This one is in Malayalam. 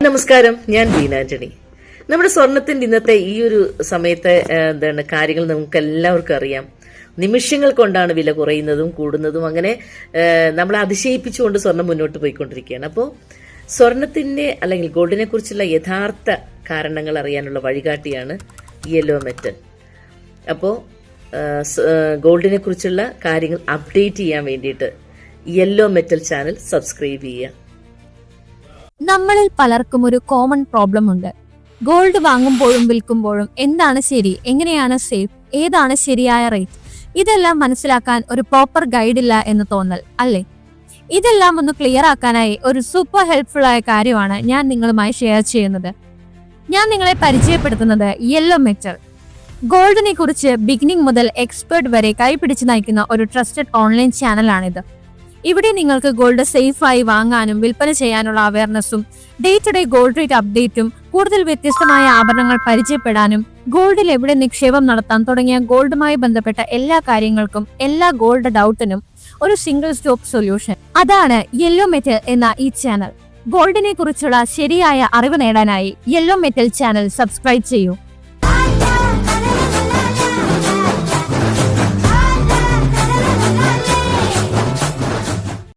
നമസ്കാരം, ഞാൻ ബീന ആന്റണി. നമ്മുടെ സ്വർണത്തിന്റെ ഇന്നത്തെ ഈ ഒരു സമയത്തെ കാര്യങ്ങൾ നമുക്ക് എല്ലാവർക്കും അറിയാം. നിമിഷങ്ങൾ കൊണ്ടാണ് വില കുറയുന്നതും കൂടുന്നതും. അങ്ങനെ നമ്മളെ അതിശയിപ്പിച്ചുകൊണ്ട് സ്വർണം മുന്നോട്ട് പോയിക്കൊണ്ടിരിക്കുകയാണ്. അപ്പോൾ സ്വർണത്തിന്റെ അല്ലെങ്കിൽ ഗോൾഡിനെ കുറിച്ചുള്ള യഥാർത്ഥ കാരണങ്ങൾ അറിയാനുള്ള വഴികാട്ടിയാണ് യെല്ലോ മെറ്റൽ. അപ്പോൾ ഗോൾഡിനെ കുറിച്ചുള്ള കാര്യങ്ങൾ അപ്ഡേറ്റ് ചെയ്യാൻ വേണ്ടിയിട്ട് യെല്ലോ മെറ്റൽ ചാനൽ സബ്സ്ക്രൈബ് ചെയ്യുക. നമ്മളിൽ പലർക്കും ഒരു കോമൺ പ്രോബ്ലം ഉണ്ട്. ഗോൾഡ് വാങ്ങുമ്പോഴും വിൽക്കുമ്പോഴും എന്താണ് ശരി, എങ്ങനെയാണ് സേഫ്, ഏതാണ് ശരിയായ റേറ്റ്, ഇതെല്ലാം മനസ്സിലാക്കാൻ ഒരു പ്രോപ്പർ ഗൈഡ് ഇല്ല എന്ന് തോന്നൽ അല്ലേ? ഇതെല്ലാം ഒന്ന് ക്ലിയർ ആക്കാനായി ഒരു സൂപ്പർ ഹെൽപ്ഫുൾ ആയ കാര്യമാണ് ഞാൻ നിങ്ങളുമായി ഷെയർ ചെയ്യുന്നത്. ഞാൻ നിങ്ങളെ പരിചയപ്പെടുത്തുന്നത് യെല്ലോ മെറ്റൽ. ഗോൾഡിനെ കുറിച്ച് ബിഗിനിങ് മുതൽ എക്സ്പേർട്ട് വരെ കൈപിടിച്ച് നയിക്കുന്ന ഒരു ട്രസ്റ്റഡ് ഓൺലൈൻ ചാനലാണിത്. ഇവിടെ നിങ്ങൾക്ക് ഗോൾഡ് സേഫായി വാങ്ങാനും വിൽപ്പന ചെയ്യാനുള്ള അവയർനെസ്സും day to day gold rate അപ്ഡേറ്റും കൂടുതൽ വ്യത്യസ്തമായ ആഭരണങ്ങൾ പരിചയപ്പെടാനും ഗോൾഡിൽ എവിടെ നിക്ഷേപം നടത്താൻ തുടങ്ങിയ ഗോൾഡുമായി ബന്ധപ്പെട്ട എല്ലാ കാര്യങ്ങൾക്കും എല്ലാ ഗോൾഡ് ഡൗട്ടിനും ഒരു സിംഗിൾ സ്റ്റോപ്പ് സൊല്യൂഷൻ. അതാണ് യെല്ലോ മെറ്റൽ എന്ന ഈ ചാനൽ. ഗോൾഡിനെ കുറിച്ചുള്ള ശരിയായ അറിവ് നേടാനായി യെല്ലോ മെറ്റൽ ചാനൽ സബ്സ്ക്രൈബ് ചെയ്യൂ.